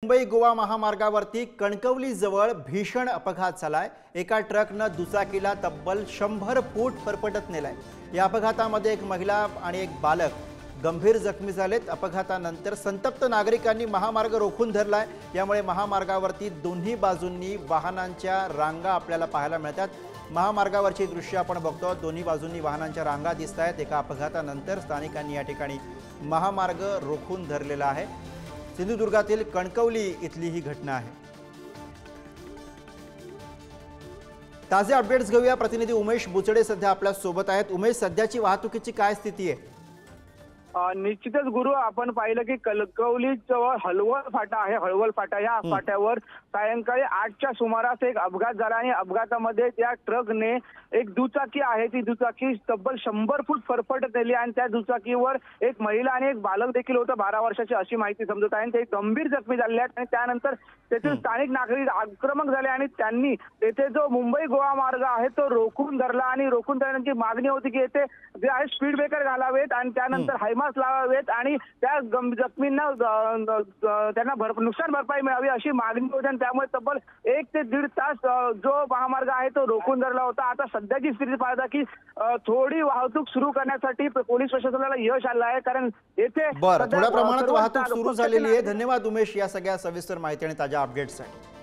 मुंबई गोवा महामार्गावरती कणकवली जवळ भीषण अपघात झालाय। एका ट्रकनं दुचाकीला तब्बल 100 फूट फरफटत नेलाय। या अपघातामध्ये एक महिला आणि एक बालक गंभीर जखमी झालेत। अपघातानंतर संतप्त नागरिकांनी महामार्ग रोखून धरलाय। यामुळे महामार्गावरती दोन्ही बाजूंनी वाहनांच्या रांगा आपल्याला पाहायला मिळतात। महामार्गावरची दृश्य आपण बघतो, दोन्ही बाजूंनी वाहनांच्या रांगा दिसतायत। एका अपघातानंतर स्थानिकांनी या ठिकाणी महामार्ग रोखून धरलेला आहे। सिंधुदुर्गातील कणकवली इथली ही घटना आहे। ताजे अपडेट्स घेऊया। प्रतिनिधी उमेश बुचडे सध्या आपल्या सोबत आहेत। उमेश, सध्याची वाहतुकीची काय स्थिती आहे? निश्चितच गुरु, आपण पाहिलं की कणकवली जवळ हळवल फाटा आहे। हळवल फाटा या फाट्यावर सायंकाळी 8च्या सुमारास एक अपघात झाला आणि अपघातामध्ये त्या ट्रकने एक दुचाकी आहे, ती दुचाकी तब्बल 100 फूट फरफटत नेली आणि त्या दुचाकीवर एक महिला आणि एक बालक देखील होतं, 12 वर्षाची अशी माहिती समजत आहे। ते गंभीर जखमी झाले आहेत आणि त्यानंतर तेथील स्थानिक नागरिक आक्रमक झाले आणि त्यांनी तेथे जो मुंबई गोवा मार्ग आहे तो रोखून धरला आणि रोखून धरण्याची मागणी होती की येथे जे आहे स्पीड ब्रेकर घालावेत आणि त्यानंतर हायमास लावावेत आणि त्या जखमींना त्यांना नुकसान भरपाई मिळावी अशी मागणी होती। त्यामुळे तब्बल 1 ते 1.5 तास जो महामार्ग आहे तो रोखून धरला होता। आता सध्याची स्थिती पाहता की थोडी वाहतूक सुरू करण्यासाठी पोलीस प्रशासनाला यश आलं आहे, कारण येथे थोड्या प्रमाणात वाहतूक सुरू झालेली आहे। धन्यवाद उमेश या सगळ्या सविस्तर माहिती आणि ताज्या अपडेट्ससाठी।